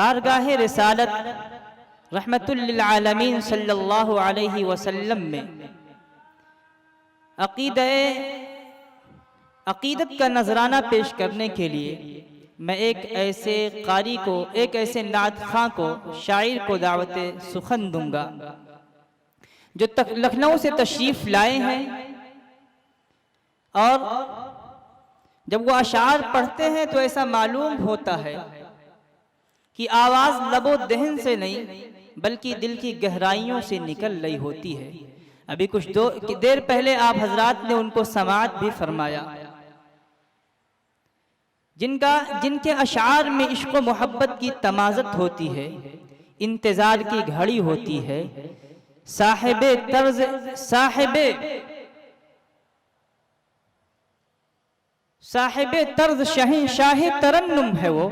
बारगाह रिसालत रहमतुल लिल आलमीन सल्लल्लाहु अलैहि वसल्लम में अक़ीदत का नजराना पेश करने के लिए मैं एक ऐसे कारी को, एक ऐसे नात खां को, शायर को दावत सुखन दूंगा जो लखनऊ से तशरीफ लाए हैं। और जब वो अशार पढ़ते हैं तो ऐसा मालूम होता है कि आवाज लबो दहन से नहीं बल्कि दिल की गहराइयों से निकल रही होती है। अभी कुछ देर पहले आप हजरात ने उनको समाअत भी फरमाया। जिनके अशार में इश्क व मोहब्बत की तमाज़त होती है, इंतजार की घड़ी होती है। साहिबे तर्ज शहंशाह तरन्नुम है वो,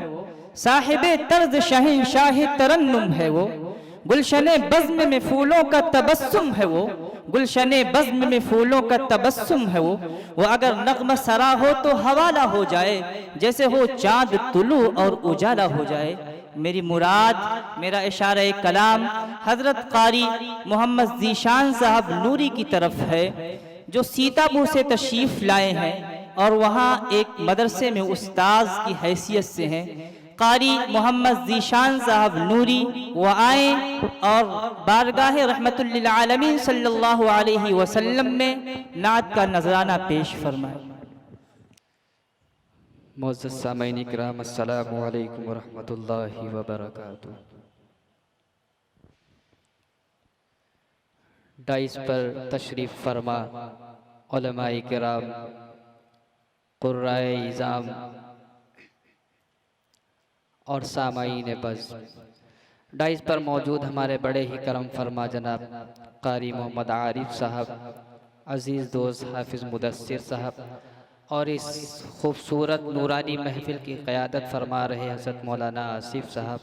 साहिबे तर्ज शहंशाह तरन्नुम है वो। गुलशने बज़्म में फूलों का तबस्सुम है वो, गुलशने बज़्म में फूलों का तबस्सुम है वो अगर नग़्मा सरा हो तो हवाला हो जाए, जैसे हो चाँद तुलू और उजाला हो जाए। मेरी मुराद, मेरा इशारा कलाम हज़रत क़ारी मोहम्मद ज़ीशान साहब नूरी की तरफ है, जो सीतापुर से तशरीफ़ लाए हैं और वहाँ एक मदरसे में उस्ताद की हैसियत से हैं। क़ारी मोहम्मद ज़ीशान साहब नूरी वो आए और बारगाह रहमतुल लिल आलमीन सल्लल्लाहु अलैहि वसल्लम में नात का नजराना पेश फरमाए। मुअज़्ज़ज़ सामईन इकराम, अस्सलामु अलैकुम व रहमतुल्लाहि व बरकातुहू। डाइस पर तशरीफ़ फरमा उलमाए किराम, कुर्राए इज़ाम और सामाईन बज़। डाइस पर मौजूद हमारे बड़े ही करम फरमा जनाब क़ारी मोहम्मद आरिफ साहब, अज़ीज़ दोस्त हाफिज़ मुदस्सिर साहब और इस खूबसूरत नूरानी महफिल की क़यादत फरमा रहे हज़रत मौलाना आसिफ साहब।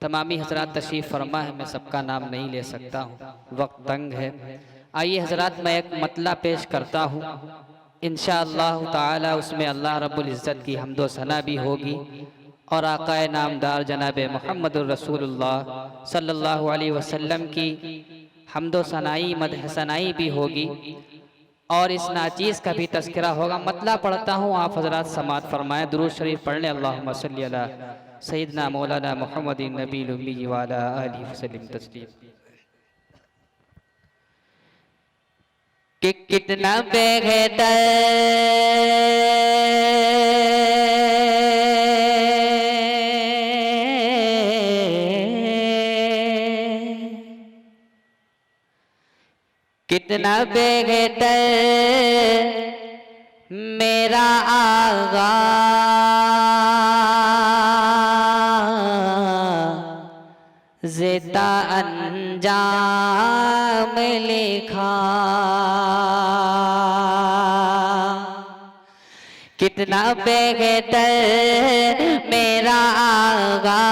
तमामी हज़रात तशरीफ़ फरमा है, मैं सबका नाम नहीं ले सकता हूँ, वक्त तंग है। आइए हज़रात, मैं एक मतला पेश करता हूँ, इंशाअल्लाह ताला उसमें अल्लाह रब्बुल इज़्ज़त की हम्दो सना भी होगी और आक़ाए नामदार जनाब मुहम्मदुर रसूलुल्लाह सल्लल्लाहु अलैहि वसल्लम की हम्दो सनाई मदह सनाई भी होगी और इस नाचीज़ का भी तज़किरा होगा। मतला पढ़ता हूँ, आप हज़रात समाअत फरमाएँ, दुरूद शरीफ पढ़ लें। अल्लाहुम्मा सल्ली अला सय्यिदना मौलाना मुहम्मदिन नबील उम्मी व अला आलिहि वसल्लम तस्लीम। कि कितना बेहतर कितना बेहतर मेरा आगा ज़ेता अंजाम लिखा। कितना बेहतर मेरा आगा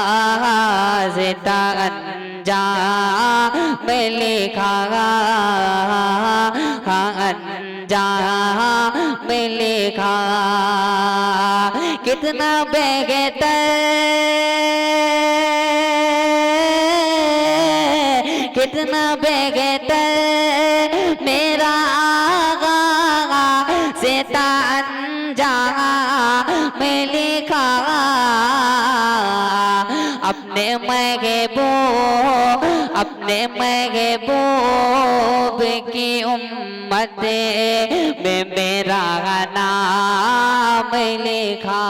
ज़ेता अंजाम लिखा, अंजाम लिखा। कितना बेहतर, कितना बेहतर मेरा आगा ज़ेता अंजाम लिखा। अपने महबूब की उम्मत में मेरा नाम लिखा।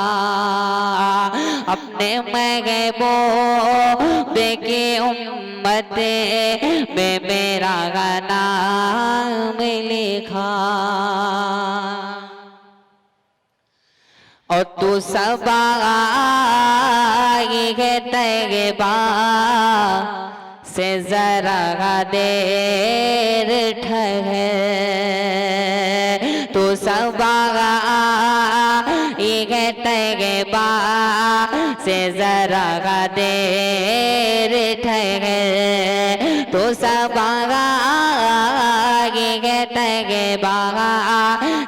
अपने महबूब की उम्मत में मेरा नाम लिखा। और तू सबाई है तैयबा से जरा देर ठहर। तू सबाई है तैयबा से जरा देर ठहर। तू सबाई है तैयबा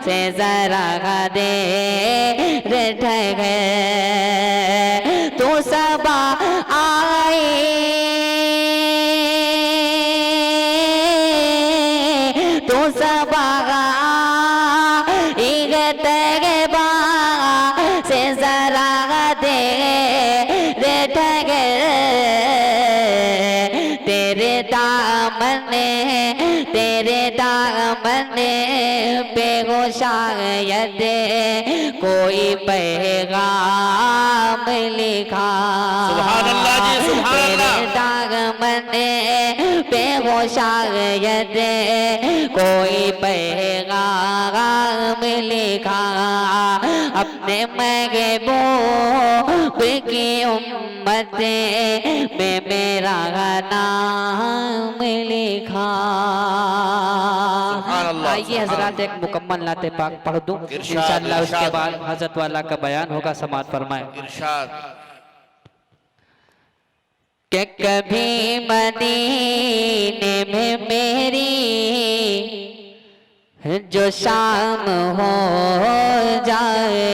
से जरा देर ठहर। तू सबा तेरे दामन पे हो शायद कोई पैगाम लिखा। सुभान अल्लाह जी, सुभान अल्लाह। तेरे दामन पे हो शायद कोई पैगाम लिखा। अपने महबूब की उम्मत में मेरा नाम लिखा। सुभान अल्लाह, आइए हजरात एक मुकम्मल नाते पाक पढ़ दूं, इंशाअल्लाह उसके बाद हजरत वाला का बयान होगा, समात फरमाए। इरशाद। कि कभी मदीने में मेरी जो शाम हो जाए,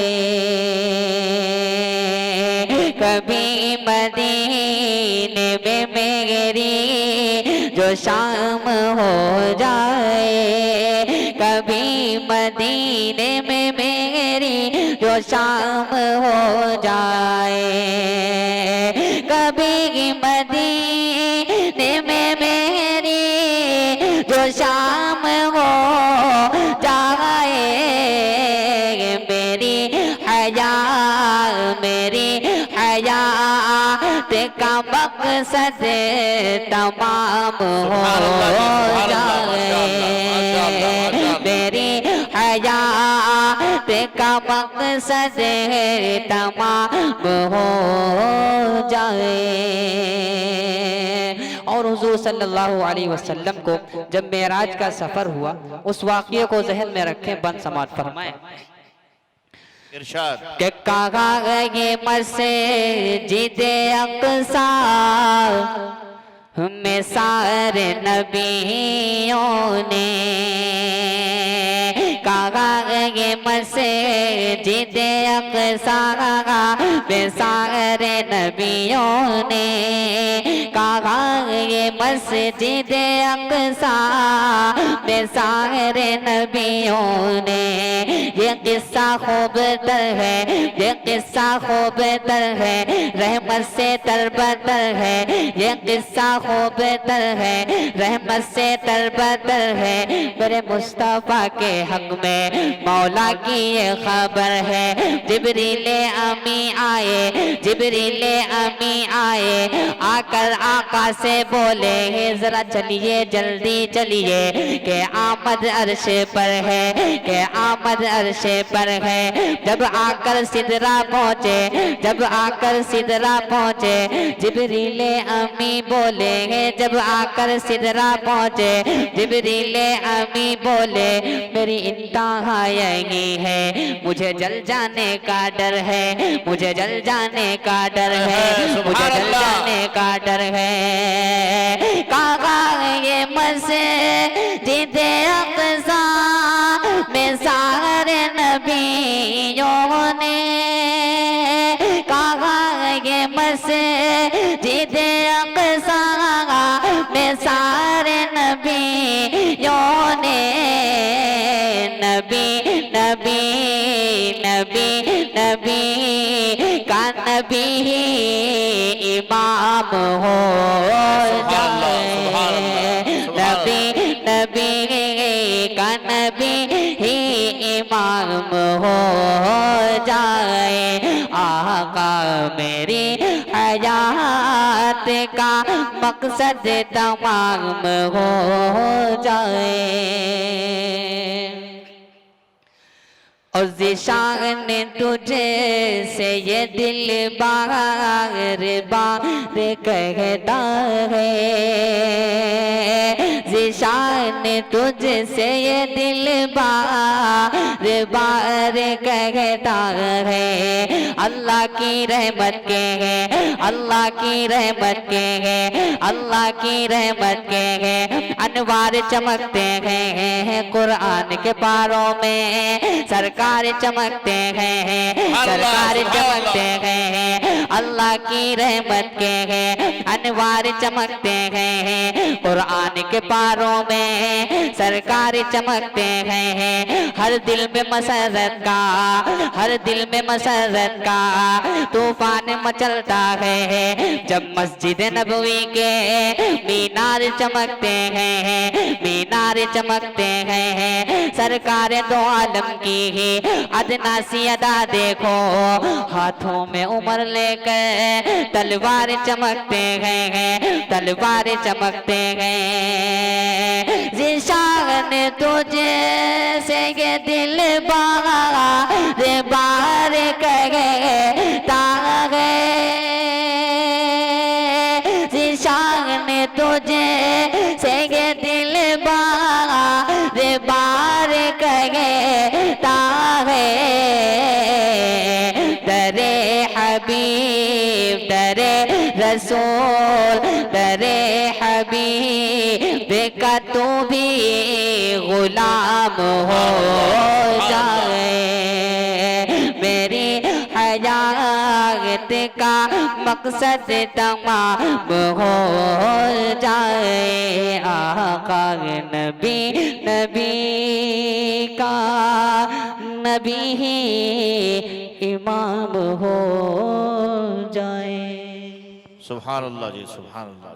कभी मदीने में मेरी जो शाम हो जाए, कभी मदीने में मेरी जो शाम हो जाए, कभी मदीने में मेरी जो शाम हो जाए, मेरी हयात का मकसद तमाम हो जाए, मेरी हयात का मकसद तमाम हो जाए। और हुजूर सल्लल्लाहु अलैहि वसल्लम को जब मेराज का सफर हुआ, उस वाक़ये को जहन में रखें, बन समात फरमाएं। इरशाद। कि कहा ये मस्जिद अक़सा में सारे नबियों ने, कहा ये मस्जिद अक़सा में सारे नबियों ने, कहा ये मस्जिद अक़सा में सारे नबियों ने। ये किस्सा खूब तर है, ये किस्सा खूब तर है, रहमत से तरबतर है, ये किस्सा खूब तर है, रहमत से तरबतर है। मेरे मुस्तफ़ा के हक में मौला की ये खबर है। जिब्रीले अमी आए, जिब्रीले अमी आए, आकर आका से बोले जरा चलिए जल्दी चलिए, के आमद अर्श पर है, के आमद अर्श पर है। जब आकर सिदरा पहुँचे, जब आकर सिदरा पहुँचे, जिब्रीले अमी बोले जब आकर सिदरा पहुँचे, जिब्रीले अमी बोले मेरी इंतहा यही है, मुझे जल जाने का डर है, मुझे जल जाने का डर है, मुझे जल जाने का डर है। कहा ये मस्जिद अक़सा में सारे नबियों ने, कहा ये मस्जिद अक़सा में सारे नबियों ने। नबी नबी नबी नबी का नबी इमाम हो जाए, नबी नबी का नबी ही इमाम हो जाए। आका मेरी हयात का मकसद तमाम हो जाए। और ज़िशान ने तुझे से ये दिल बार बार कहता है, ज़िशान ने तुझे से ये दिल बार बार कहता है। अल्लाह की रहमत के है, अल्लाह की रहमत के है, अल्लाह की रहमत के है। अनवार चमकते हैं कुरान के पारों में, सरकार चमकते हैं, सरकार चमकते हैं। अल्लाह की रहमत के हैं, अनवार चमकते हैं कुरान के पारों में, सरकार चमकते हैं। हर दिल में मसरत का, हर दिल में मसरत का तूफान मचलता है। जब मस्जिद नबवी के मीनार चमकते हैं, मीनार चमकते हैं। सरकार दो आलम की ही अदना सी अदा देखो, हाथों में उमर लेकर तलवार चमकते हैं, तलवार चमकते हैं। ज़िशान तुझे से ये दिल बार बार कहता है, ज़िशान तुझे से ये दिल बार बार कहता है। दरे हबीब दरे रसूल दरे हबीब का तू भी गुलाम हो जाए। मेरी हयात का मकसद तमाम हो जाए। आका नबी नबी का नबी ही इमाम हो जाए। सुभान अल्लाह जी, सुभान अल्लाह।